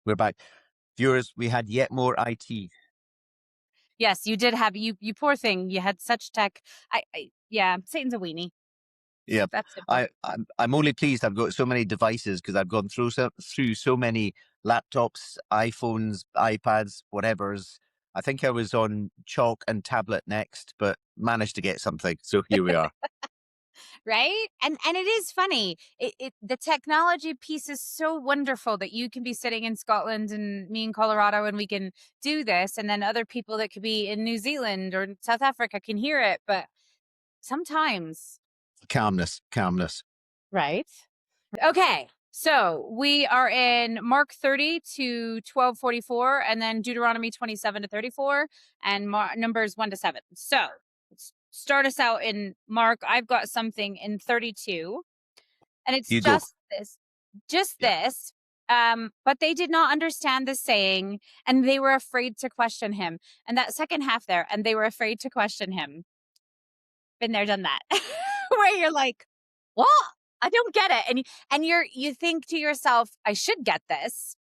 We're back. Viewers, we had yet more IT. Yes, you did have you poor thing. You had such tech. Yeah, Satan's a weenie. Yeah, That's simple. I'm only pleased I've got so many devices because I've gone through so many laptops, iPhones, iPads, whatever's. I think I was on chalk and tablet next, but managed to get something. So here we are. Right? And it is funny. The technology piece is so wonderful that you can be sitting in Scotland and me in Colorado and we can do this, and then other people that could be in New Zealand or South Africa can hear it, but sometimes. Calmness. Right. Okay. So we are in Mark 30 to 12:44, and then Deuteronomy 27 to 34, and Numbers 1 to 7. So let's start us out in Mark. I've got something in 32, and it's You go. just Yeah. this. But they did not understand the saying, and they were afraid to question him. And that second half there, and they were afraid to question him. Been there, done that. Where you're like, what? I don't get it. And you think to yourself, I should get this.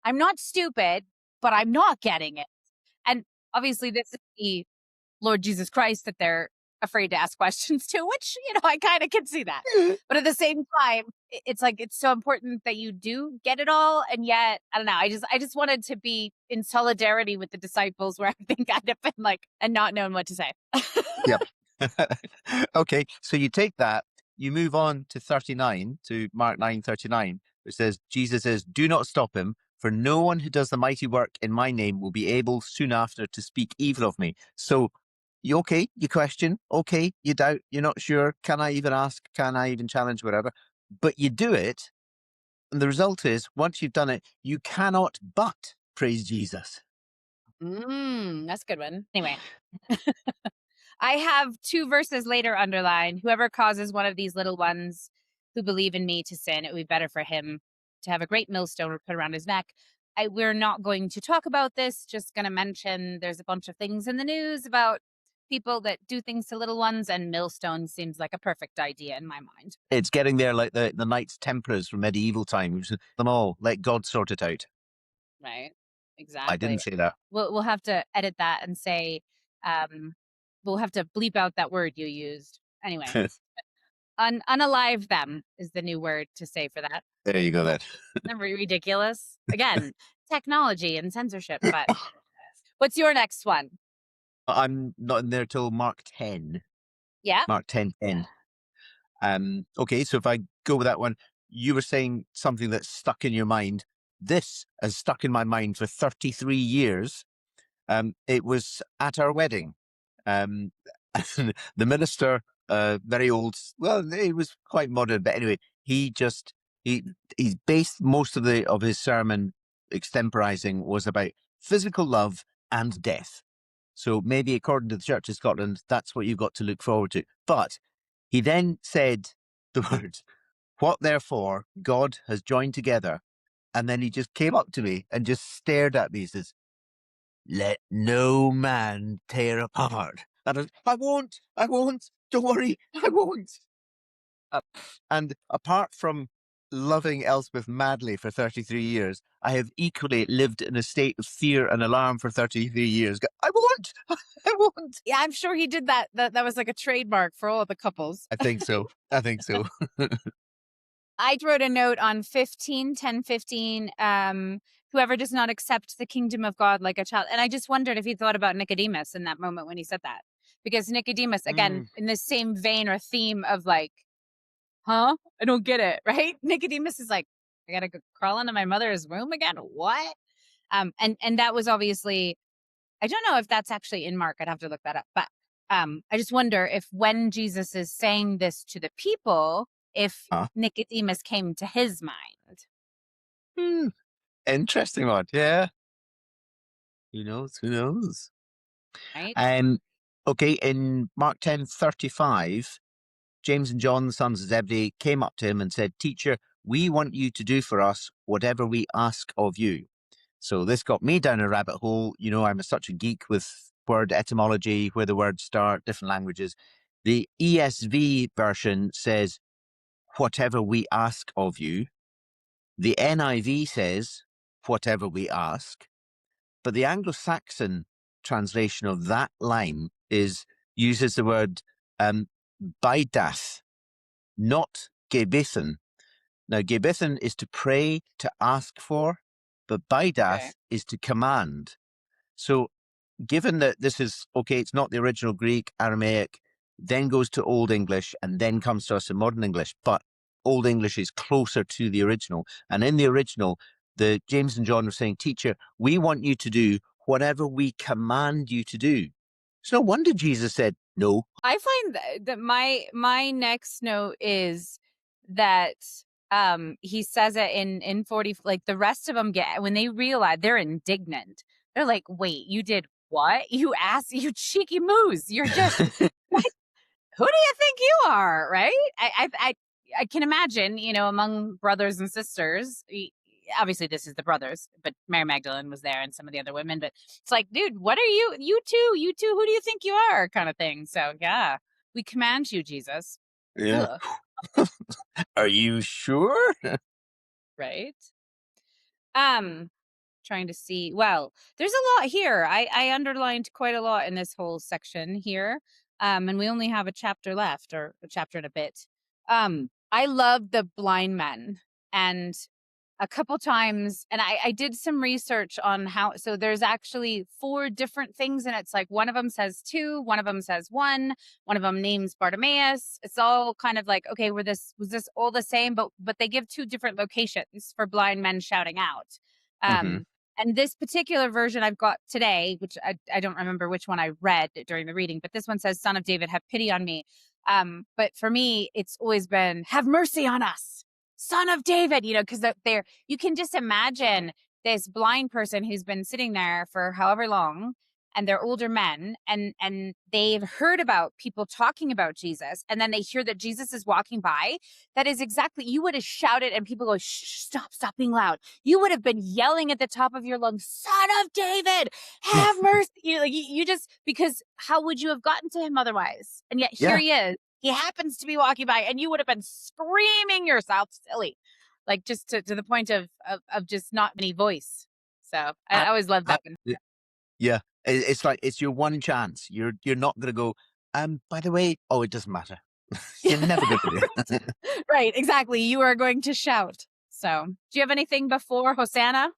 I'm not stupid, but I'm not getting it. And obviously this is the Lord Jesus Christ that they're afraid to ask questions to, which, I kind of can see that. But at the same time, it's like it's so important that you do get it all. And yet, I don't know, I just wanted to be in solidarity with the disciples where I think I'd have been like and not known what to say. Yep. Okay, so you take that, you move on to 39, to Mark 9:39, which says, Jesus says, do not stop him, for no one who does the mighty work in my name will be able soon after to speak evil of me. So, you question, okay, you doubt, you're not sure, can I even ask, can I even challenge, whatever, but you do it, and the result is, once you've done it, you cannot but praise Jesus. That's a good one. Anyway. I have 2 verses later underlined. Whoever causes one of these little ones who believe in me to sin, it would be better for him to have a great millstone put around his neck. We're not going to talk about this, just going to mention there's a bunch of things in the news about people that do things to little ones, and millstone seems like a perfect idea in my mind. It's getting there like the Knights Templars from medieval times. Them all, let God sort it out. Right. I Exactly. didn't say that. We'll have to edit that and say, um, we'll have to bleep out that word you used. Anyway. Unalive them is the new word to say for that. There you go then. Isn't that ridiculous? Again, technology and censorship, but what's your next one? I'm not in there till Mark 10. Yeah. Mark 10:10. Okay, so if I go with that one, you were saying something that's stuck in your mind. This has stuck in my mind for 33 years. It was at our wedding. Um, the minister, very old, well, he was quite modern, but anyway, he's based most of his sermon extemporizing was about physical love and death. So maybe according to the Church of Scotland, that's what you've got to look forward to. But he then said the words, what therefore God has joined together. And then he just came up to me and just stared at me. He says, let no man tear apart. And I won't, don't worry, I won't. And apart from loving Elspeth madly for 33 years, I have equally lived in a state of fear and alarm for 33 years. I won't, I won't. Yeah, I'm sure he did that. That was like a trademark for all of the couples. I think so. I wrote a note on 10:15. Whoever does not accept the kingdom of God like a child. And I just wondered if he thought about Nicodemus in that moment when he said that. Because Nicodemus, again, in the same vein or theme of like, huh? I don't get it, right? Nicodemus is like, I gotta go crawl into my mother's womb again. What? And that was obviously, I don't know if that's actually in Mark. I'd have to look that up. But I just wonder if when Jesus is saying this to the people, if Nicodemus came to his mind. Interesting one. Yeah. Who knows? Right? Okay, in Mark 10:35, James and John, the sons of Zebedee, came up to him and said, Teacher, we want you to do for us whatever we ask of you. So this got me down a rabbit hole. I'm such a geek with word etymology, where the words start, different languages. The ESV version says, whatever we ask of you. The NIV says, whatever we ask. But the Anglo-Saxon translation of that line uses the word baidath, not gebethen. Now, gebethen is to pray, to ask for, but Okay. baidath is to command. So given that this is, okay, it's not the original Greek, Aramaic, then goes to Old English, and then comes to us in modern English, but Old English is closer to the original. And in the original, the James and John were saying, teacher, we want you to do whatever we command you to do. It's no wonder Jesus said, no. I find that my next note is that he says it in 40, like the rest of them get, when they realize, they're indignant. They're like, wait, you did what? You cheeky moose. You're just who do you think you are, right? I can imagine, among brothers and sisters. Obviously, this is the brothers, but Mary Magdalene was there and some of the other women. But it's like, dude, what are you? You two. Who do you think you are? Kind of thing. So yeah, we command you, Jesus. Yeah. Ugh, Are you sure? right? Trying to see. Well, there's a lot here. I underlined quite a lot in this whole section here. And we only have a chapter left, or a chapter and a bit. I love the blind men, and a couple times, and I did some research on how, so there's actually 4 different things, and it's like one of them says 2, one of them says 1 of them names Bartimaeus. It's all kind of like, okay, was this all the same, but they give 2 different locations for blind men shouting out. Mm-hmm. And this particular version I've got today, which I don't remember which one I read during the reading, but this one says, Son of David, have pity on me. But for me, it's always been, have mercy on us, Son of David, because you can just imagine this blind person who's been sitting there for however long, and they're older men, and they've heard about people talking about Jesus, and then they hear that Jesus is walking by. That is exactly, you would have shouted, and people go, shh, stop being loud. You would have been yelling at the top of your lungs, Son of David, have mercy. You just, because how would you have gotten to him otherwise? And yet here Yeah. he is. He happens to be walking by, and you would have been screaming yourself silly, like just to the point of just not any voice. So I always loved that one. Yeah. It's like, it's your one chance. You're not going to go, by the way, oh, it doesn't matter. You're never going to do it. Right, exactly. You are going to shout. So, do you have anything before Hosanna?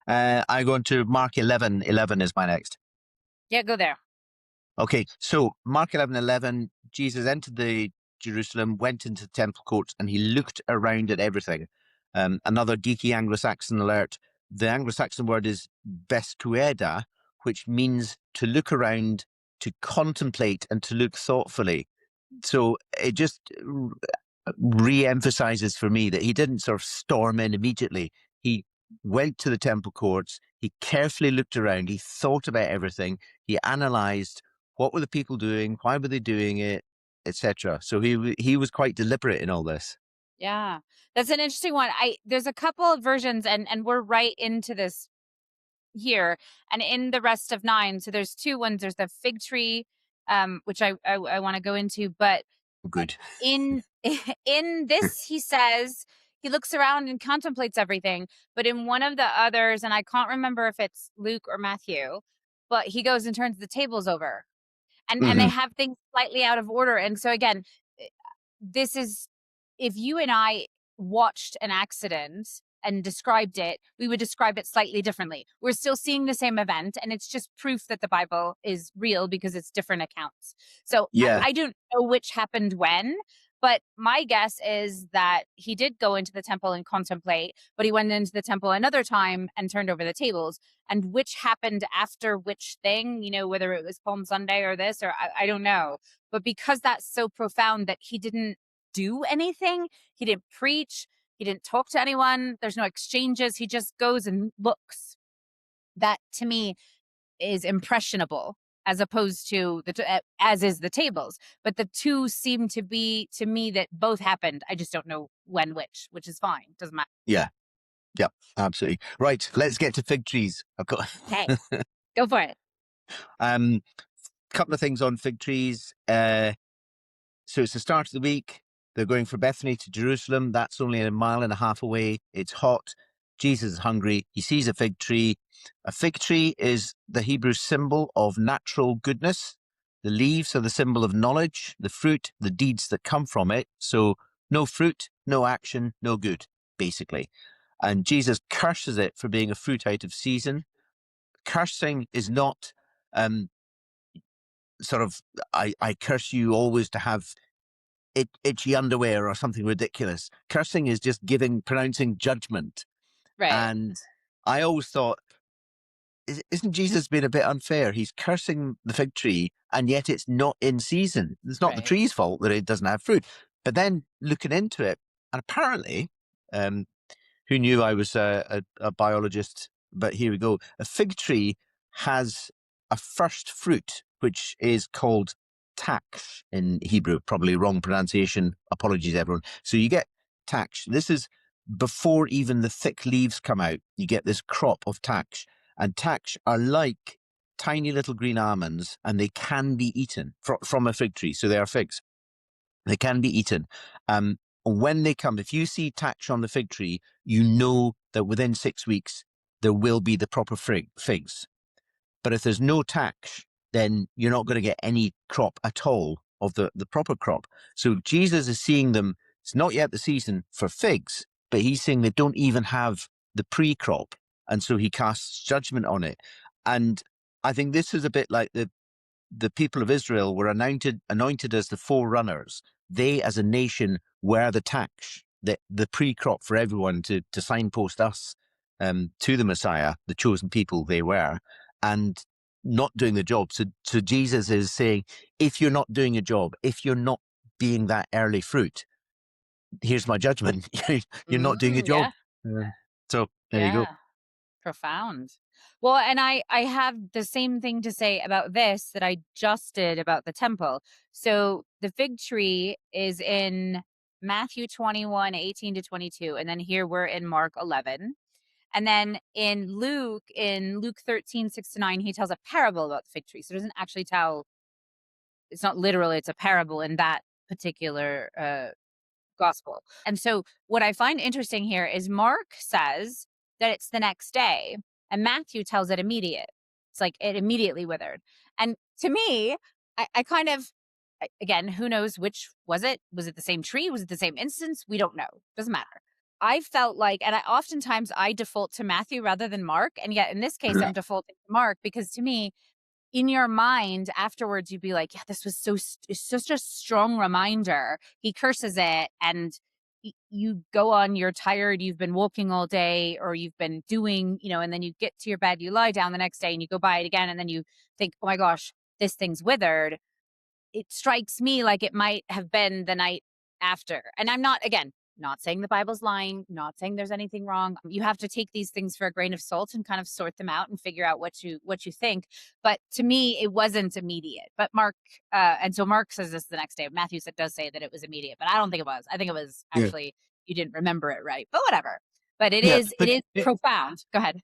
I go into Mark 11:11 is my next. Yeah, go there. Okay, so Mark 11:11, Jesus entered the Jerusalem, went into the temple courts, and he looked around at everything. Another geeky Anglo-Saxon alert. The Anglo-Saxon word is vescueda, which means to look around, to contemplate, and to look thoughtfully. So it just re-emphasizes for me that he didn't sort of storm in immediately. He went to the temple courts, he carefully looked around, he thought about everything, he analyzed what were the people doing, why were they doing it, etc. So he was quite deliberate in all this. Yeah, that's an interesting one. There's a couple of versions, and we're right into this here, and in the rest of 9. So there's 2 ones. There's the fig tree, which I want to go into, but Good. in in this, he says he looks around and contemplates everything. But in one of the others, and I can't remember if it's Luke or Matthew, but he goes and turns the tables over, and they Mm-hmm. have things slightly out of order. And so again, this is, if you and I watched an accident and described it, we would describe it slightly differently. We're still seeing the same event, and it's just proof that the Bible is real because it's different accounts. So Yeah. I don't know which happened when, but my guess is that he did go into the temple and contemplate, but he went into the temple another time and turned over the tables. And which happened after which thing, whether it was Palm Sunday or this, or I don't know. But because that's so profound that he didn't do anything, he didn't preach, he didn't talk to anyone, there's no exchanges, he just goes and looks. That to me is impressionable, as opposed to as is the tables. But the 2 seem to be, to me, that both happened. I just don't know when which is fine. Doesn't matter. Yeah. Yep. Absolutely. Right. Let's get to fig trees. I've got Okay, go for it. couple of things on fig trees. So it's the start of the week. They're going from Bethany to Jerusalem. That's only a mile and a half away. It's hot. Jesus is hungry. He sees a fig tree. A fig tree is the Hebrew symbol of natural goodness. The leaves are the symbol of knowledge, the fruit, the deeds that come from it. So no fruit, no action, no good, basically. And Jesus curses it for being a fruit out of season. Cursing is not sort of, I curse you always to have itchy underwear or something ridiculous. Cursing is just pronouncing judgment. Right. And I always thought, isn't Jesus being a bit unfair? He's cursing the fig tree, and yet it's not in season. It's not the Right. tree's fault that it doesn't have fruit. But then looking into it, and apparently, um, who knew I was a biologist? But here we go. A fig tree has a first fruit, which is called tax in Hebrew. Probably wrong pronunciation. Apologies, everyone. So you get tax. This is before even the thick leaves come out. You get this crop of tax. And tax are like tiny little green almonds, and they can be eaten from a fig tree. So they are figs. They can be eaten. When they come, if you see tax on the fig tree, you know that within 6 weeks there will be the proper figs. But if there's no tax, then you're not going to get any crop at all of the proper crop. So Jesus is seeing them, it's not yet the season for figs, but he's saying they don't even have the pre-crop. And so he casts judgment on it. And I think this is a bit like the people of Israel were anointed as the forerunners. They, as a nation, were the tax, the pre-crop for everyone to signpost us to the Messiah, the chosen people they were, and not doing the job. So Jesus is saying, if you're not doing a job, if you're not being that early fruit, here's my judgment. You're not doing a job. Yeah. So there you go. Yeah. Profound. Well, and I have the same thing to say about this that I just did about the temple. So the fig tree is in Matthew 21:18 to 22, and then here we're in Mark 11. And then in Luke 13:6 to 9, he tells a parable about the fig tree. So it doesn't actually tell, it's not literally, it's a parable in that particular gospel. And so what I find interesting here is Mark says that it's the next day, and Matthew tells it immediate. It's like it immediately withered. And to me, I kind of, again, who knows which was it? Was it the same tree? Was it the same instance? We don't know. Doesn't matter. I felt like, and oftentimes I default to Matthew rather than Mark. And yet in this case, I'm defaulting to Mark because to me, in your mind afterwards, you'd be like, yeah, this was it's such a strong reminder. He curses it, and you go on, you're tired, you've been walking all day, or you've been doing, and then you get to your bed, you lie down the next day and you go by it again. And then you think, oh my gosh, this thing's withered. It strikes me like it might have been the night after. And I'm not, again, not saying the Bible's lying, not saying there's anything wrong. You have to take these things for a grain of salt and kind of sort them out and figure out what you think. But to me, it wasn't immediate. But Mark, and so Mark says this the next day. Matthew does say that it was immediate, but I don't think it was. I think it was Yeah. actually you didn't remember it right. But whatever. But it Yeah, is but profound. Go ahead.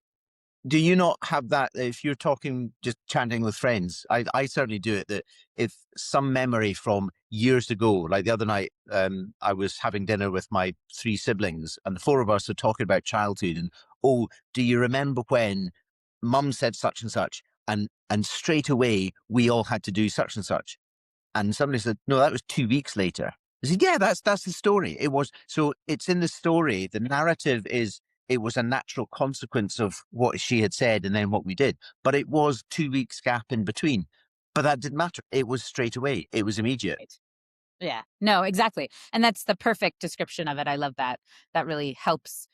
do you not have that if you're talking, just chatting with friends? I certainly do it, that if some memory from years ago, like the other night, I was having dinner with my 3 siblings, and the 4 of us are talking about childhood, and, oh, do you remember when mum said such and such, and straight away we all had to do such and such? And somebody said, no, that was 2 weeks later. I said, yeah, that's the story. It was, so it's in the story. The narrative is, it was a natural consequence of what she had said and then what we did. But it was 2 weeks gap in between. But that didn't matter. It was straight away. It was immediate. Right. Yeah. No, exactly. And that's the perfect description of it. I love that. That really helps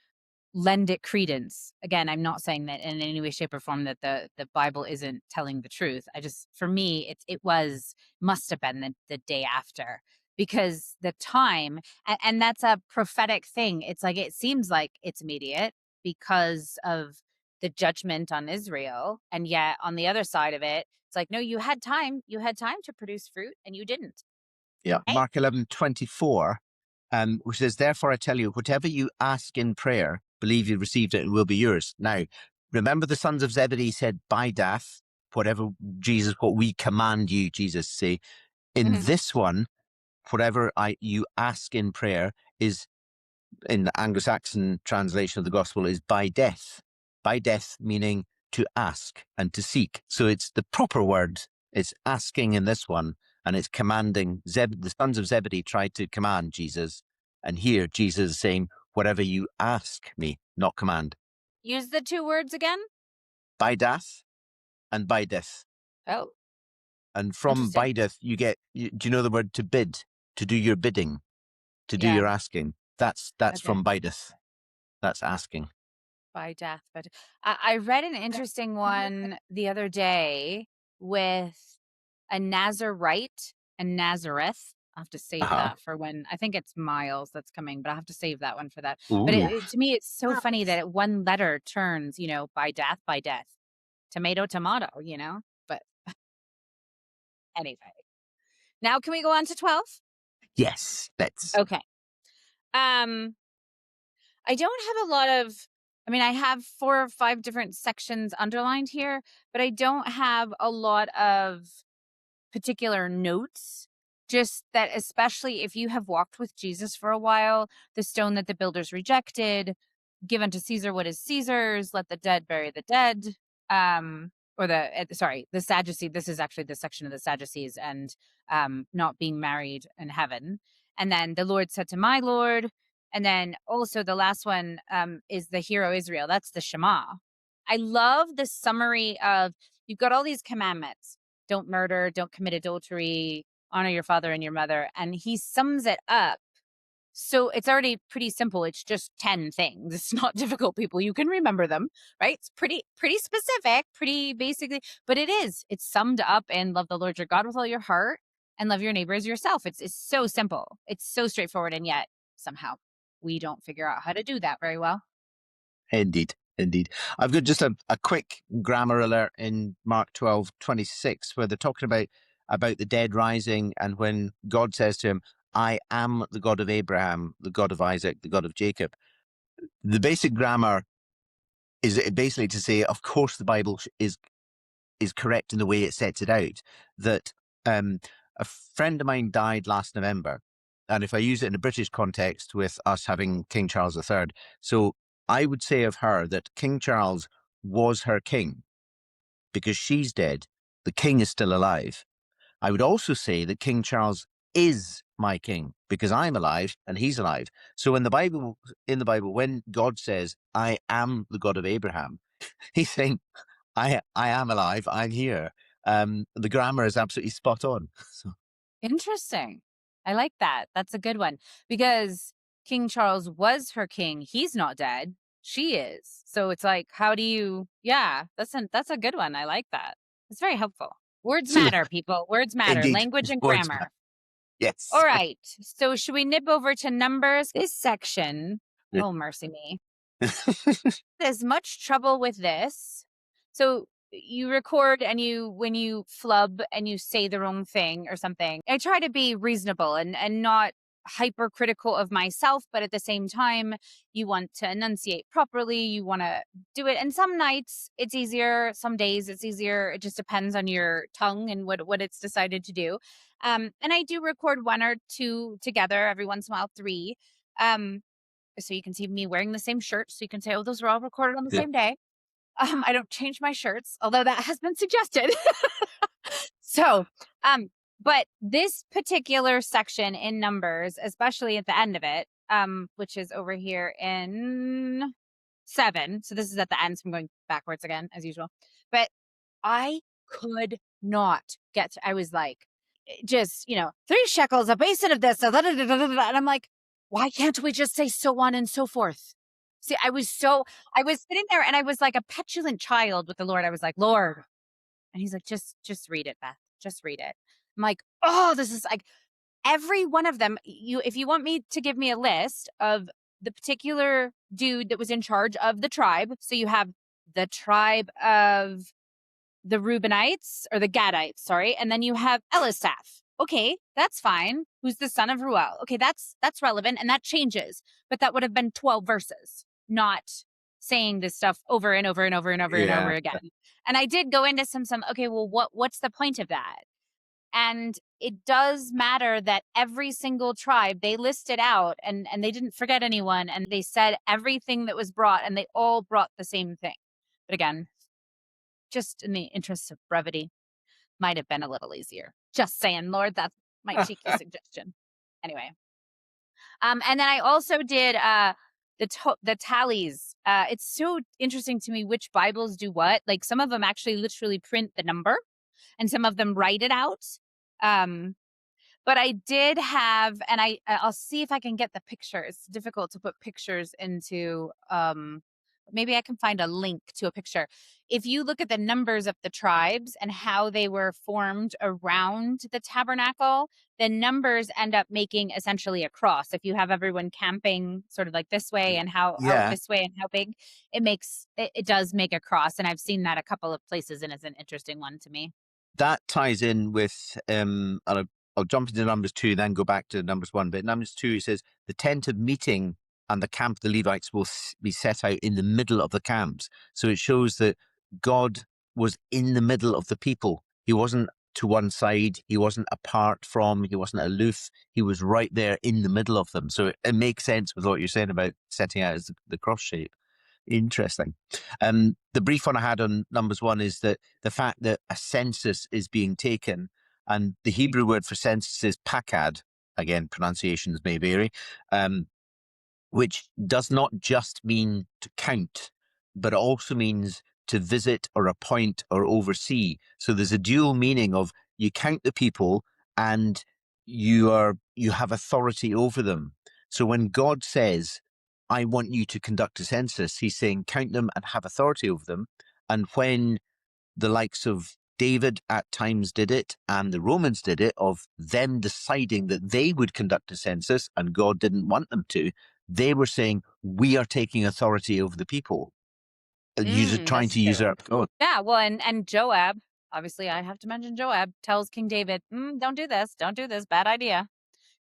lend it credence. Again, I'm not saying that in any way, shape, or form that the Bible isn't telling the truth. I just, for me, must have been the day after, because the time, and that's a prophetic thing. It's like, it seems like it's immediate because of the judgment on Israel. And yet on the other side of it, it's like, no, you had time to produce fruit and you didn't. Yeah. Hey. Mark 11:24, which says, therefore I tell you, whatever you ask in prayer, believe you received it and will be yours. Now, remember the sons of Zebedee said, by death, whatever what we command you, Jesus say. In Mhm. this one, whatever you ask in prayer is in the Anglo-Saxon translation of the gospel is by death. By death meaning to ask and to seek. So it's the proper word. It's asking in this one, and it's commanding. The sons of Zebedee tried to command Jesus, and here Jesus is saying, whatever you ask me, not command. Use the 2 words again. By death and by death. Oh, And from interesting. bideth, do you know the word to bid, to do your bidding, to do Yeah. your asking? That's Okay. from bideth. That's asking. By death, but I read an interesting one the other day with a Nazarite and Nazareth. I'll have to save Uh-huh. that for when I think it's Miles that's coming, but I'll have to save that one for that. But Ooh. to me, it's so funny that one letter turns, by death, tomato, tomato, But anyway, now can we go on to 12? Yes, let's. Okay. Um, I don't have a lot of I have 4 or 5 different sections underlined here, but I don't have a lot of particular notes. Just that, especially if you have walked with Jesus for a while, the stone that the builders rejected, give unto Caesar what is Caesar's, let the dead bury the dead. Or the Sadducee. This is actually the section of the Sadducees and not being married in heaven. And then the Lord said to my Lord. And then also the last one is the hero Israel. That's the Shema. I love the summary of you've got all these commandments. Don't murder, don't commit adultery, honor your father and your mother. And he sums it up. So it's already pretty simple. It's just 10 things. It's not difficult, people. You can remember them, right? It's pretty specific, pretty basically, but it is. It's summed up in love the Lord your God with all your heart and love your neighbor as yourself. It's so simple. It's so straightforward. And yet somehow we don't figure out how to do that very well. Indeed, indeed. I've got just a quick grammar alert in Mark 12:26, where they're talking about the dead rising, and when God says to him, I am the God of Abraham, the God of Isaac, the God of Jacob. The basic grammar is basically to say, of course, the Bible is correct in the way it sets it out. That a friend of mine died last November, and if I use it in a British context with us having King Charles III, so I would say of her that King Charles was her king because she's dead. The king is still alive. I would also say that King Charles is my king because I'm alive and he's alive. So in the Bible, when God says, I am the God of Abraham, he's saying, I am alive. I'm here. The grammar is absolutely spot on. So, Interesting. I like that. That's a good one because King Charles was her king. He's not dead. She is. So it's like, how do you? Yeah, that's a good one. I like that. It's very helpful. Words so matter, people. Words matter. indeed, Language and words grammar. back. Yes. All right. So should we nip over to Numbers? This section. Oh, mercy me. There's much trouble with this. So you record and when you flub and you say the wrong thing or something, I try to be reasonable and not hypercritical of myself, but at the same time, you want to enunciate properly. You want to do it. And some nights it's easier. Some days it's easier. It just depends on your tongue and what it's decided to do. And I do record 1 or 2 together every once in a while, 3. So you can see me wearing the same shirt. So you can say, oh, those were all recorded on the Yeah. same day. I don't change my shirts, although that has been suggested. So, but this particular section in Numbers, especially at the end of it, which is over here in 7. So this is at the end. So I'm going backwards again, as usual. But I could not I was like, just, 3 shekels, a basin of this. And I'm like, why can't we just say so on and so forth? See, I was sitting there and I was like a petulant child with the Lord. I was like, Lord. And he's like, just read it, Beth. Just read it. I'm like, oh, this is like every one of them. If you want me to give me a list of the particular dude that was in charge of the tribe. So you have the tribe of the Reubenites or the Gadites, sorry. And then you have Elisaph. Okay, that's fine. Who's the son of Ruel? Okay, that's relevant and that changes. But that would have been 12 verses, not saying this stuff over and over and over and over and over Yeah. again. And I did go into some, okay, well, what's the point of that? And it does matter that every single tribe, they listed out and they didn't forget anyone. And they said everything that was brought, and they all brought the same thing. But again, just in the interest of brevity, might have been a little easier. Just saying, Lord, that's my cheeky suggestion. Anyway. And then I also did the tallies. It's so interesting to me which Bibles do what. Like some of them actually literally print the number, and some of them write it out. But I did have, and I'll see if I can get the picture. It's difficult to put pictures into. Maybe I can find a link to a picture. If you look at the numbers of the tribes and how they were formed around the tabernacle, the numbers end up making essentially a cross. If you have everyone camping sort of like this way and how out Yeah, this way and how big, it does make a cross. And I've seen that a couple of places, and it's an interesting one to me. that ties in with I'll jump into Numbers 2, then go back to Numbers 1. But Numbers 2, it says the tent of meeting and the camp of the Levites will be set out in the middle of the camps. So it shows that God was in the middle of the people. He wasn't to one side. He wasn't apart from. He wasn't aloof. He was right there in the middle of them. So it makes sense with what you're saying about setting out as the cross shape. Interesting. The brief one I had on Numbers 1 is that the fact that a census is being taken, and the Hebrew word for census is pakad. Again, pronunciations may vary, which does not just mean to count, but it also means to visit or appoint or oversee. So there's a dual meaning of you count the people and you have authority over them. So when God says, I want you to conduct a census, he's saying count them and have authority over them. And when the likes of David at times did it, and the Romans did it, of them deciding that they would conduct a census and God didn't want them to, they were saying, we are taking authority over the people, trying That's to true. usurp God. Yeah, well, and Joab, obviously, I have to mention Joab tells King David, "Don't do this, bad idea,"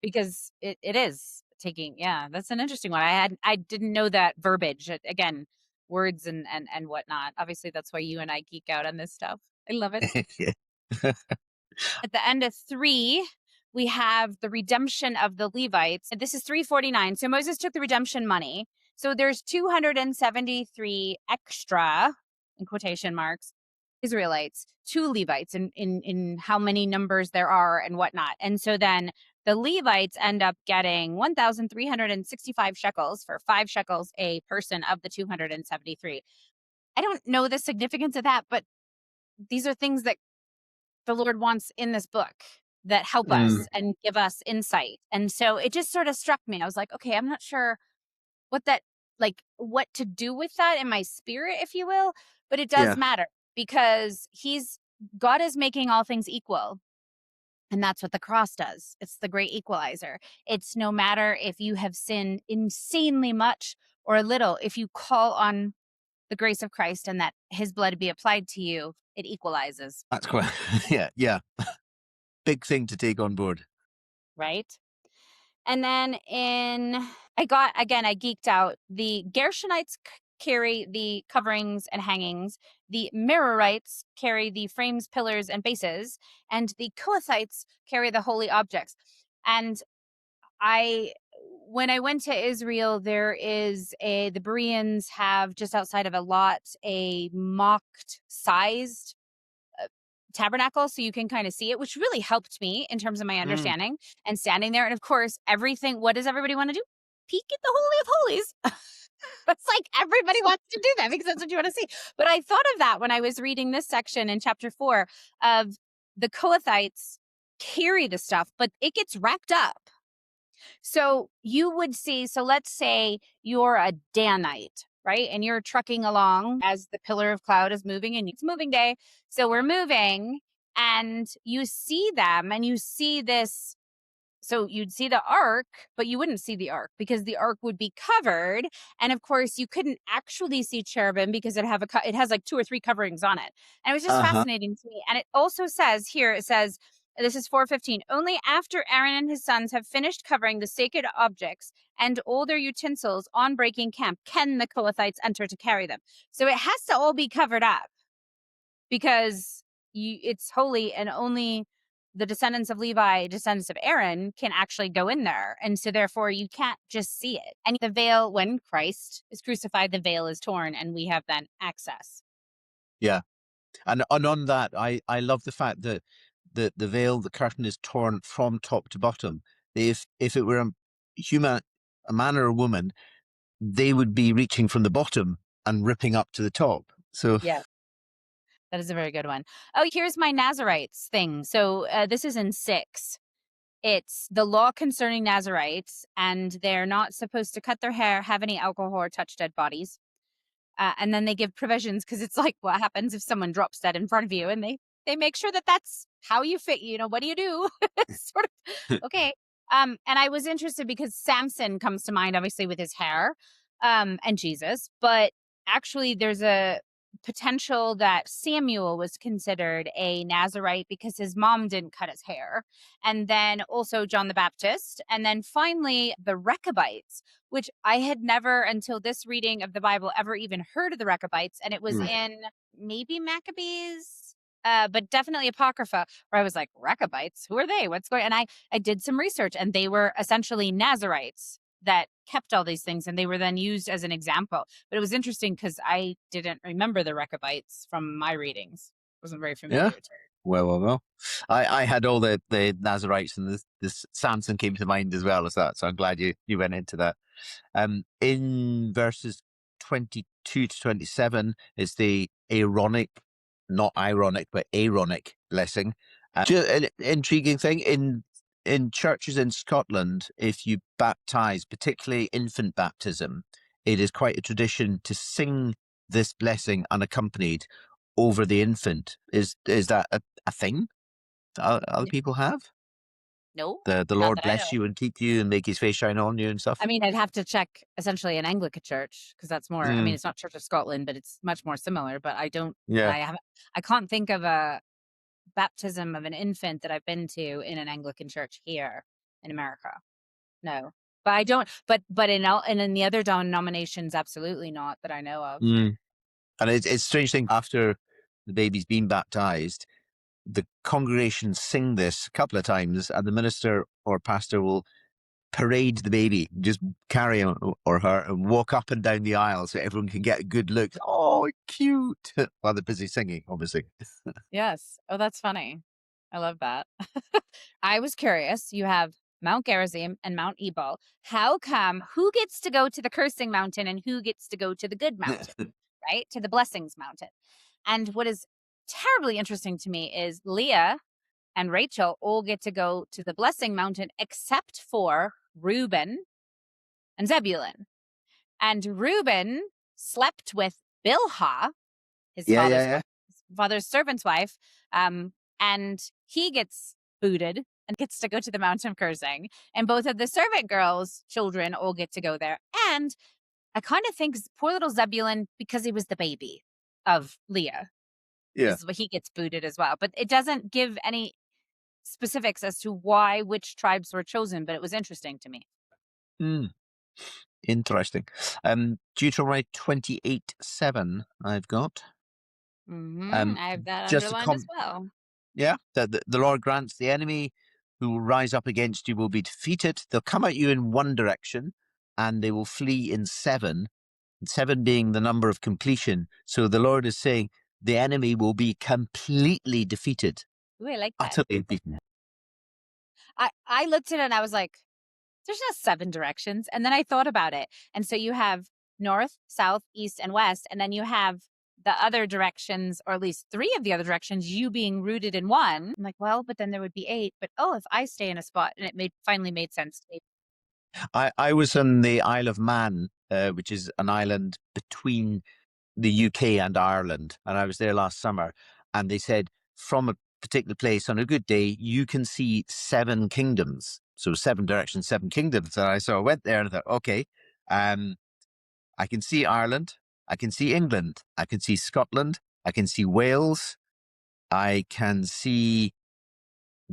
because it is taking. Yeah, that's an interesting one. I didn't know that verbiage. Again, words and whatnot. Obviously, that's why you and I geek out on this stuff. I love it. Yeah. At the end of 3, we have the redemption of the Levites. This is 349. So Moses took the redemption money. So there's 273 extra, in quotation marks, Israelites to Levites in how many numbers there are and whatnot. And so then the Levites end up getting 1,365 shekels for 5 shekels a person of the 273. I don't know the significance of that, but these are things that the Lord wants in this book that help Mm, us and give us insight. And so it just sort of struck me. I was like, okay, I'm not sure what that, like, what to do with that in my spirit, if you will, but it does yeah, matter because God is making all things equal. And that's what the cross does. It's the great equalizer. It's no matter if you have sinned insanely much or a little, if you call on the grace of Christ and that his blood be applied to you, it equalizes, that's quite, yeah. Big thing to take on board. right? And then I geeked out. The Gershonites carry the coverings and hangings. The Merarites carry the frames, pillars, and bases. And the Kohathites carry the holy objects. And when I went to Israel, the Bereans have just outside of a lot, a mocked sized tabernacle, so you can kind of see it, which really helped me in terms of my Mm, understanding and standing there. And of course, what does everybody want to do? Peek at the Holy of Holies. It's like everybody wants to do that because that's what you want to see. But I thought of that when I was reading this section in chapter 4 of the Kohathites carry the stuff, but it gets wrapped up. So you would see, so let's say you're a Danite, right? And you're trucking along as the pillar of cloud is moving and it's moving day. So we're moving and you see them and you see this. So you'd see the ark, but you wouldn't see the ark because the ark would be covered. And of course, you couldn't actually see cherubim because it has like 2 or 3 coverings on it. And it was just uh-huh. fascinating to me. And it also says here, it says, this is 4:15. Only after Aaron and his sons have finished covering the sacred objects and all their utensils on breaking camp can the Kohathites enter to carry them. So it has to all be covered up because it's holy, and only the descendants of Levi, descendants of Aaron, can actually go in there. And so therefore you can't just see it. And the veil, when Christ is crucified, the veil is torn and we have then access. Yeah. And on that, I love the fact that the veil, the curtain is torn from top to bottom. If it were a man or a woman, they would be reaching from the bottom and ripping up to the top. So Yeah. That is a very good one. Oh, here's my Nazarites thing. So this is in 6. It's the law concerning Nazarites, and they're not supposed to cut their hair, have any alcohol, or touch dead bodies. And then they give provisions because it's like, what happens if someone drops dead in front of you, and they make sure that that's how you fit. What do you do? Sort of okay. And I was interested because Samson comes to mind, obviously, with his hair, and Jesus, but actually, there's a potential that Samuel was considered a Nazarite because his mom didn't cut his hair, and then also John the Baptist, and then finally the Rechabites, which I had never until this reading of the Bible ever even heard of the Rechabites. And it was Mm. in maybe Maccabees, but definitely Apocrypha, where I was like, Rechabites, who are they? What's going on? And I did some research, and they were essentially Nazarites that kept all these things, and they were then used as an example. But it was interesting because I didn't remember the Rechabites from my readings. Wasn't very Yeah. familiar to it. Well. I had all the Nazarites, and this Samson came to mind as well as that. So I'm glad you went into that. In verses 22 to 27 is the Aaronic, not ironic, but Aaronic blessing. Just an intriguing thing in churches in Scotland, if you baptize, particularly infant baptism, it is quite a tradition to sing this blessing unaccompanied over the infant. Is that a thing that other N- people have? No, The not Lord that I bless know. you and keep you and make his face shine on you and I stuff. mean, I'd have to check essentially an Anglican church because that's more. I mean, Mm, it's not Church of Scotland, but it's much more similar. But I don't. yeah. I haven't. I can't think of a baptism of an infant that I've been to in an Anglican church here in America. No, but I don't. But in all and in the other denominations, absolutely not that I know of. Mm. And it's a strange thing after the baby's been baptized, the congregation sing this a couple of times, and the minister or pastor will parade the baby, just carry him or her and walk up and down the aisle so everyone can get a good look. Oh, cute! While they're busy singing, obviously. Yes. Oh, that's funny. I love that. I was curious. You have Mount Gerizim and Mount Ebal. How come? Who gets to go to the cursing mountain and who gets to go to the good mountain? Right? To the blessings mountain. And what is terribly interesting to me is Leah and Rachel all get to go to the blessing mountain except for Reuben and Zebulun. And Reuben slept with Bilhah, his Yeah, father's yeah, yeah. wife, his father's servant's wife, and he gets booted and gets to go to the mountain of cursing. And both of the servant girls' children all get to go there. And I kind of think poor little Zebulun, because he was the baby of Leah, Yeah. is what he gets booted as well. But it doesn't give any specifics as to why which tribes were chosen, but it was interesting to me. Mm, interesting. Deuteronomy 28:7, I've got. I have that Just a underlined as well. Yeah, the Lord grants the enemy who will rise up against you will be defeated. They'll come at you in one direction and they will flee in seven, seven being the number of completion. So the Lord is saying the enemy will be completely defeated, Ooh, I like that. utterly beaten. I looked at it and I was like, there's not 7 directions. And then I thought about it. And so you have north, south, east, and west. And then you have the other directions, or at least 3 of the other directions, you being rooted in one. I'm like, well, but then there would be 8. But oh, if I stay in a spot, and it finally made sense to me. I was on the Isle of Man, which is an island between the UK and Ireland. And I was there last summer. And they said from a particular place on a good day, you can see 7 kingdoms. So 7 directions, 7 kingdoms. And I went there and I thought, okay, I can see Ireland. I can see England. I can see Scotland. I can see Wales. I can see,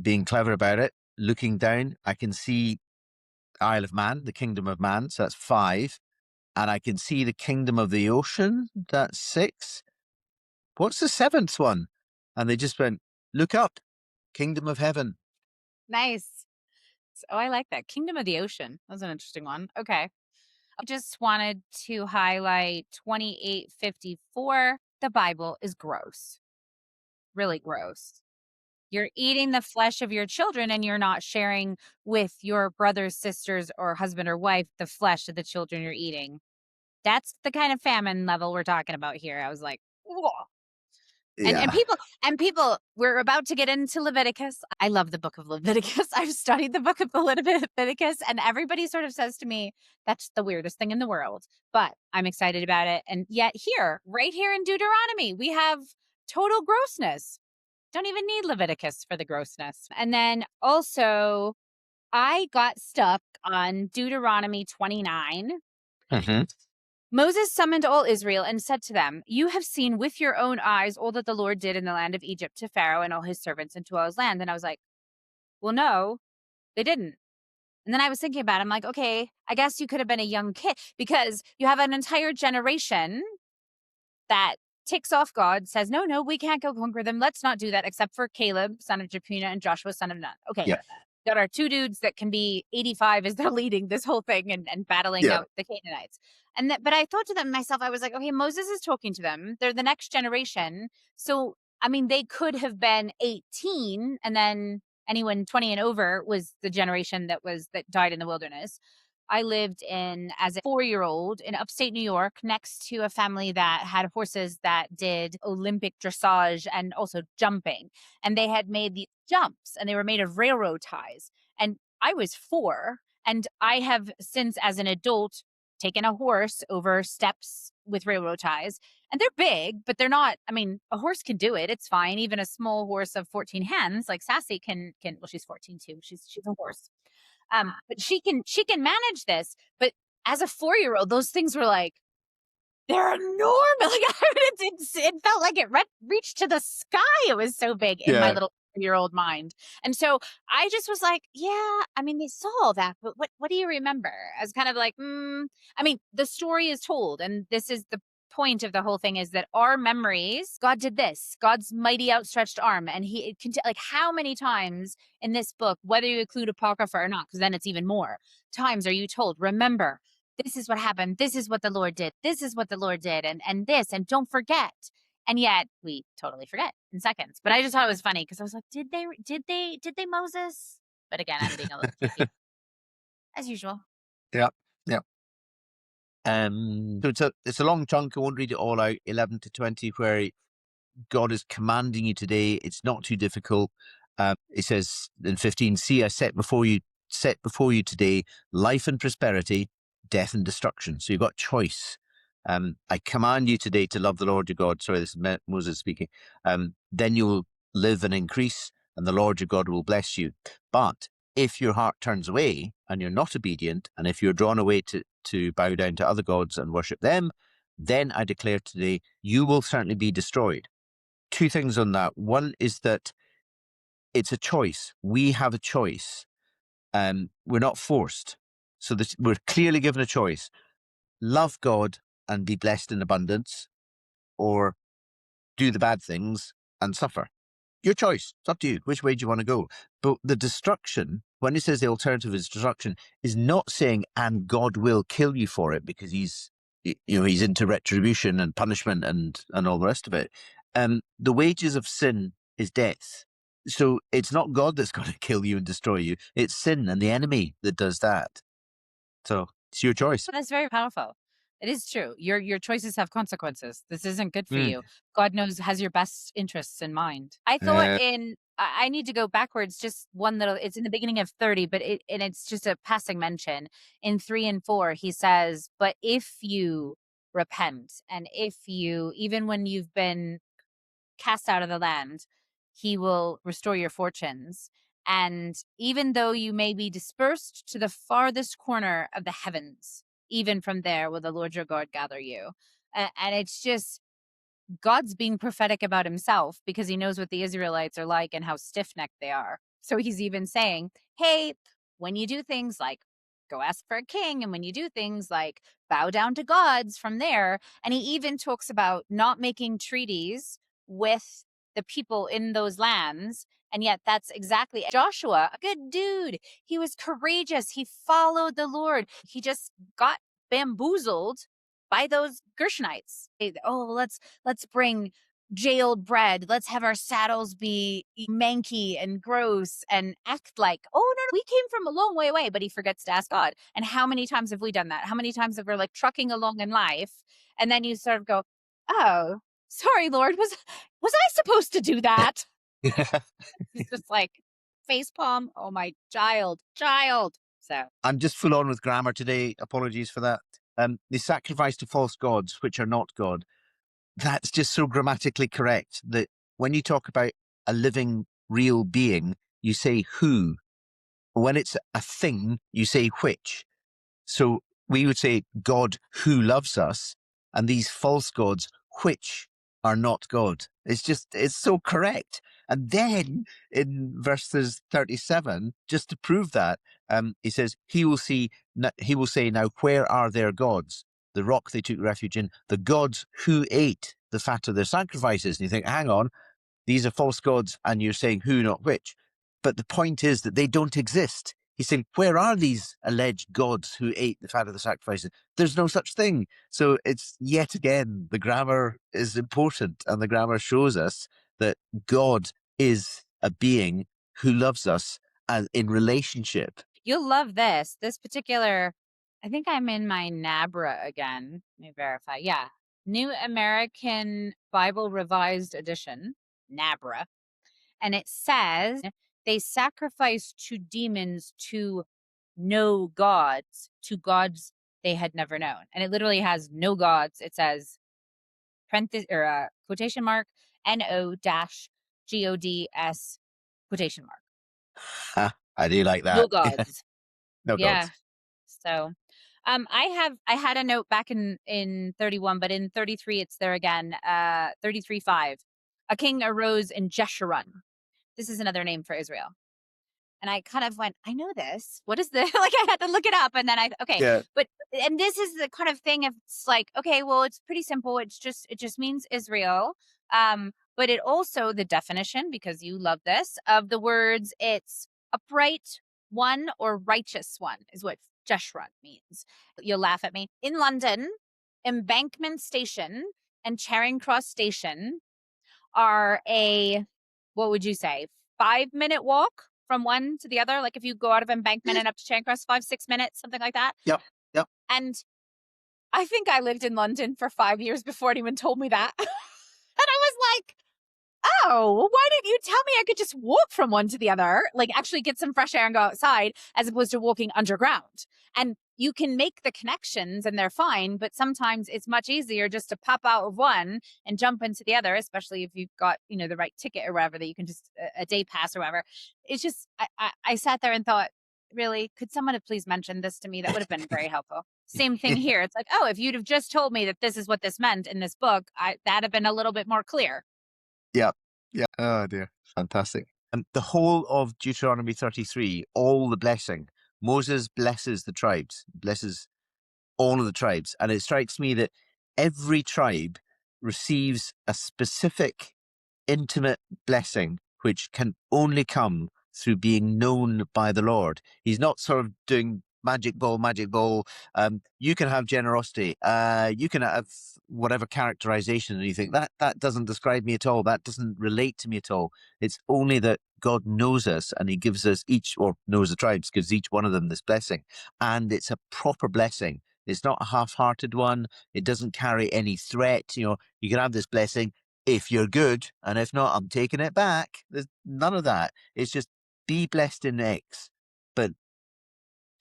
being clever about it, looking down, I can see Isle of Man, the kingdom of man. So that's 5. And I can see the kingdom of the ocean. That's 6. What's the 7th one? And they just went, look up. Kingdom of heaven. Nice. Oh, I like that. Kingdom of the Ocean. That was an interesting one. Okay. I just wanted to highlight 2854. The Bible is gross. Really gross. You're eating the flesh of your children and you're not sharing with your brothers, sisters, or husband or wife the flesh of the children you're eating. That's the kind of famine level we're talking about here. I was like, whoa. And Yeah. people, we're about to get into Leviticus. I love the book of Leviticus. I've studied the book of the Leviticus, and everybody sort of says to me, that's the weirdest thing in the world. But I'm excited about it. And yet here, right here in Deuteronomy, we have total grossness. Don't even need Leviticus for the grossness. And then also, I got stuck on Deuteronomy 29. Hmm. Moses summoned all Israel and said to them, "You have seen with your own eyes all that the Lord did in the land of Egypt to Pharaoh and all his servants and to all his land." And I was like, well, no, they didn't. And then I was thinking about it. I'm like, okay, I guess you could have been a young kid because you have an entire generation that ticks off God, says, no, no, we can't go conquer them. Let's not do that, except for Caleb, son of Jephunneh, and Joshua, son of Nun. Okay. Yeah. Got our two dudes that can be 85 as they're leading this whole thing and battling Yeah. out the Canaanites. But I thought to them myself, I was like, okay, Moses is talking to them. They're the next generation. So, I mean, they could have been 18 and then anyone 20 and over was the generation that died in the wilderness. I lived as a 4-year-old in upstate New York next to a family that had horses that did Olympic dressage and also jumping. And they had made these jumps and they were made of railroad ties. And I was 4. And I have since, as an adult, taken a horse over steps with railroad ties. And they're big, but they're not. I mean, a horse can do it. It's fine. Even a small horse of 14 hands, like Sassy, can. Well, she's 14 too. She's a horse. But she can manage this. But as a 4-year-old, those things were like, they're enormous. Like, it felt like it reached to the sky. It was so big in my Yeah. little 4-year-old mind. And so I just was like, yeah, I mean, they saw all that, but what do you remember? I was kind of like, I mean, the story is told, and this is the point of the whole thing is that our memories, God did this, God's mighty outstretched arm. And it can like how many times in this book, whether you include Apocrypha or not, because then it's even more times are you told, remember, this is what happened. This is what the Lord did. This is what the Lord did. And this, and don't forget. And yet we totally forget in seconds. But I just thought it was funny because I was like, did they Moses? But again, I'm being a little cheeky as usual. Yeah. Yeah. So it's a long chunk. I won't read it all out. 11 to 20, where God is commanding you today. It's not too difficult. It says in 15, "See, I set before you today life and prosperity, death and destruction." So you've got choice. I command you today to love the Lord your God. Sorry, this is Moses speaking. Then you will live and increase, and the Lord your God will bless you. But if your heart turns away and you're not obedient, and if you're drawn away to bow down to other gods and worship them, then I declare today you will certainly be destroyed. Two things on that. One is that it's a choice. We have a choice. We're not forced. So we're clearly given a choice. Love God and be blessed in abundance, or do the bad things and suffer. Your choice. It's up to you. Which way do you want to go? But the destruction, when it says the alternative is destruction, is not saying, and God will kill you for it because he's into retribution and punishment and all the rest of it. The wages of sin is death. So it's not God that's going to kill you and destroy you. It's sin and the enemy that does that. So it's your choice. That's very powerful. It is true. Your choices have consequences. This isn't good for Mm. you. God has your best interests in mind. I thought I need to go backwards just one little, it's in the beginning of 30, but it's just a passing mention. In 3 and 4, he says, but if you repent and if you, even when you've been cast out of the land, he will restore your fortunes. And even though you may be dispersed to the farthest corner of the heavens, even from there will the Lord your God gather you. And it's just God's being prophetic about himself because he knows what the Israelites are like and how stiff-necked they are. So he's even saying, hey, when you do things like go ask for a king, and when you do things like bow down to gods from there, and he even talks about not making treaties with the people in those lands. And yet that's exactly Joshua, a good dude. He was courageous. He followed the Lord. He just got bamboozled by those Gershonites. Oh, let's bring jailed bread. Let's have our saddles be manky and gross and act like, oh, no, we came from a long way away, but he forgets to ask God. And how many times have we done that? How many times have we like trucking along in life? And then you sort of go, oh, sorry, Lord, was I supposed to do that? He's just like face palm. Oh, my child. So I'm just full on with grammar today. Apologies for that. They sacrifice to false gods, which are not God. That's just so grammatically correct that when you talk about a living, real being, you say who. When it's a thing, you say which. So we would say God who loves us, and these false gods which are not God. It's so correct. And then in verses 37, just to prove that, he says, he will say, now, where are their gods? The rock they took refuge in, the gods who ate the fat of their sacrifices. And you think, hang on, these are false gods, and you're saying who, not which. But the point is that they don't exist. He's saying, where are these alleged gods who ate the fat of the sacrifices? There's no such thing. So it's yet again, the grammar is important, and the grammar shows us that God is a being who loves us as in relationship. you'll love this. This particular, I think I'm in my NABRA again. Let me verify. Yeah. New American Bible Revised Edition, NABRA. And it says they sacrifice to demons to no gods, to gods they had never known. And it literally has no gods. It says quotation mark NO-GODS quotation mark. I do like No that. gods. No Yeah. gods. So I had a note back in 31, but in 33 it's there again. 33:5. A king arose in Jeshurun. This is another name for Israel. And I kind of went, I know this. What is this? Like I had to look it up, and then okay. Yeah. But and this is the kind of thing of it's like, okay, well, it's pretty simple. It just means Israel. But it also the definition, because you love this, of the words, it's upright one or righteous one is what Jeshurun means. You'll laugh at me. In London, Embankment Station and Charing Cross Station are what would you say, 5-minute walk from one to the other? Like if you go out of Embankment and up to Charing Cross, 5-6 minutes, something like that. Yep. Yep. And I think I lived in London for 5 years before anyone told me that. And I was like, oh, well, why didn't you tell me I could just walk from one to the other, like actually get some fresh air and go outside, as opposed to walking underground? And you can make the connections and they're fine, but sometimes it's much easier just to pop out of one and jump into the other, especially if you've got, the right ticket or whatever, that you can just a day pass or whatever. It's just, I sat there and thought, really, could someone have please mentioned this to me? That would have been very helpful. Same thing here. It's like, oh, if you'd have just told me that this is what this meant in this book, that'd have been a little bit more clear. Yeah. Yeah. Oh dear. Fantastic. And the whole of Deuteronomy 33, all the blessing, Moses blesses the tribes, blesses all of the tribes. And it strikes me that every tribe receives a specific, intimate blessing, which can only come through being known by the Lord. He's not sort of doing magic ball. You can have generosity. You can have whatever characterization, and you think that doesn't describe me at all. That doesn't relate to me at all. It's only that God knows us, and he gives us each, or knows the tribes, gives each one of them this blessing. And it's a proper blessing. It's not a half-hearted one. It doesn't carry any threat. You can have this blessing if you're good, and if not, I'm taking it back. There's none of that. It's just be blessed in X, but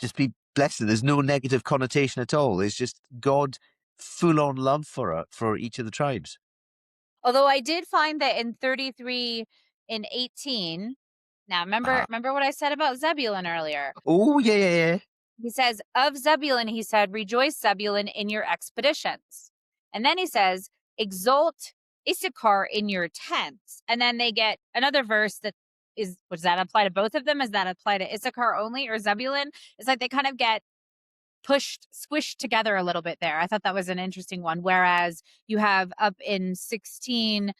just be blessed. There's no negative connotation at all. It's just God full on love for each of the tribes. Although I did find that in 33 and 18, now remember what I said about Zebulun earlier. Oh, yeah. He says, of Zebulun, he said, rejoice, Zebulun, in your expeditions. And then he says, exult Issachar in your tents. And then they get another verse does that apply to both of them? Does that apply to Issachar only or Zebulun? It's like they kind of get squished together a little bit there. I thought that was an interesting one. Whereas you have up in 16,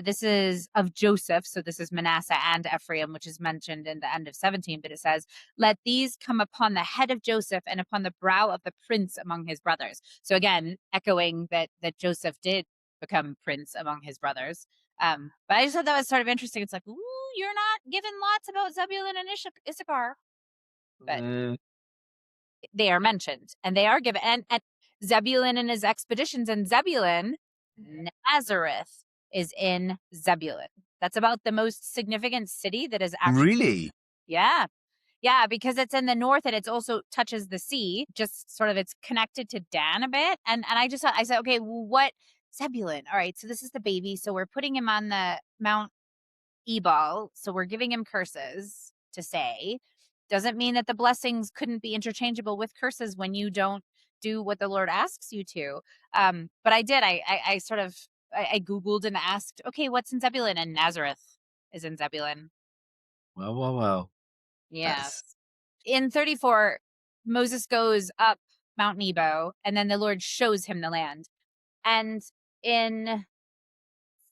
this is of Joseph. So this is Manasseh and Ephraim, which is mentioned in the end of 17. But it says, let these come upon the head of Joseph and upon the brow of the prince among his brothers. So again, echoing that Joseph did become prince among his brothers. But I just thought that was sort of interesting. It's like, ooh, you're not given lots about Zebulun and Issachar. But they are mentioned and they are given. And Zebulun and his expeditions, and Zebulun, Nazareth is in Zebulun. That's about the most significant city that is actually. Really? Yeah. Yeah, because it's in the north and it's also touches the sea, just sort of it's connected to Dan a bit. And I said, okay, well, what Zebulun? All right, so this is the baby. So we're putting him on the Mount Ebal. So we're giving him curses to say. Doesn't mean that the blessings couldn't be interchangeable with curses when you don't do what the Lord asks you to. But I did. I sort of I Googled and asked, okay, what's in Zebulun? And Nazareth is in Zebulun. Well. Yes. In 34, Moses goes up Mount Nebo, and then the Lord shows him the land. And in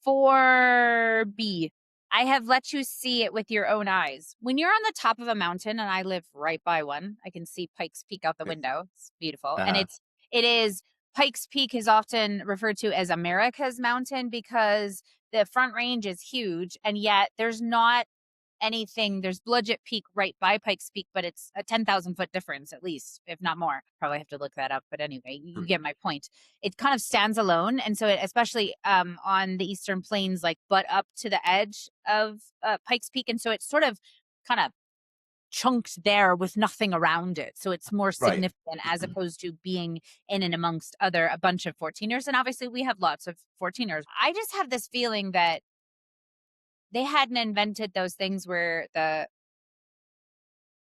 4b, I have let you see it with your own eyes. When you're on the top of a mountain, and I live right by one, I can see Pikes Peak out the window. It's beautiful. And Uh-huh. it is Pikes Peak is often referred to as America's mountain because the Front Range is huge, and yet there's not anything. There's Blodgett Peak right by Pikes Peak, but it's a 10,000-foot difference at least, if not more. Probably have to look that up, but anyway, you get my point. It kind of stands alone, and so it, especially on the Eastern Plains, like butt up to the edge of Pikes Peak, and so it's sort of kind of chunked there with nothing around it, so it's more Right. significant as opposed to being in and amongst a bunch of 14ers. And obviously we have lots of 14ers. I just have this feeling that they hadn't invented those things where the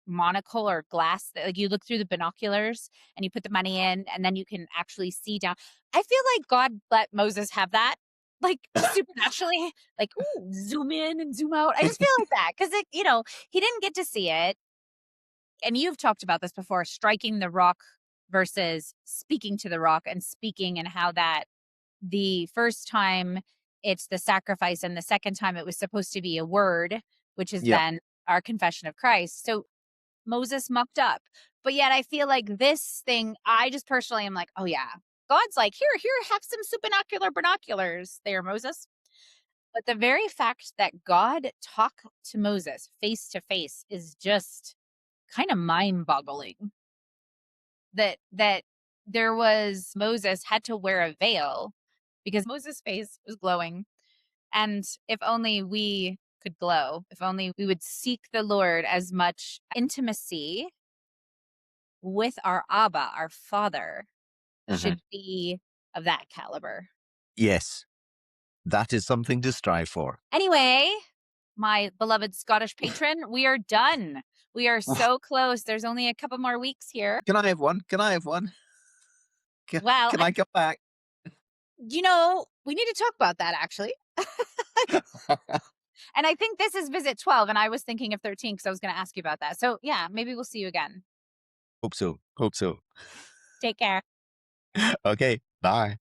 monocle or glass, like you look through the binoculars and you put the money in and then you can actually see down. I feel like God let Moses have that, like supernaturally, like, ooh, zoom in and zoom out. I just feel like that because he didn't get to see it. And you've talked about this before, striking the rock versus speaking to the rock, and speaking, and how that the first time it's the sacrifice and the second time it was supposed to be a word, which is Yep. then our confession of Christ. So Moses mucked up. But yet I feel like this thing, I just personally am like, oh yeah, God's like, here, have some binoculars there, Moses. But the very fact that God talked to Moses face to face is just kind of mind boggling. That there was Moses had to wear a veil because Moses' face was glowing. And if only we could glow, if only we would seek the Lord as much intimacy with our Abba, our Father, Mhm. should be of that caliber. Yes, that is something to strive for. Anyway, my beloved Scottish patron, we are done. We are so close. There's only a couple more weeks here. Can I have one? Can I have one? Can, Well, can I come back? we need to talk about that actually. And I think this is visit 12, and I was thinking of 13 because I was going to ask you about that. So yeah, maybe we'll see you again. Hope so. Hope so. Take care. Okay. Bye.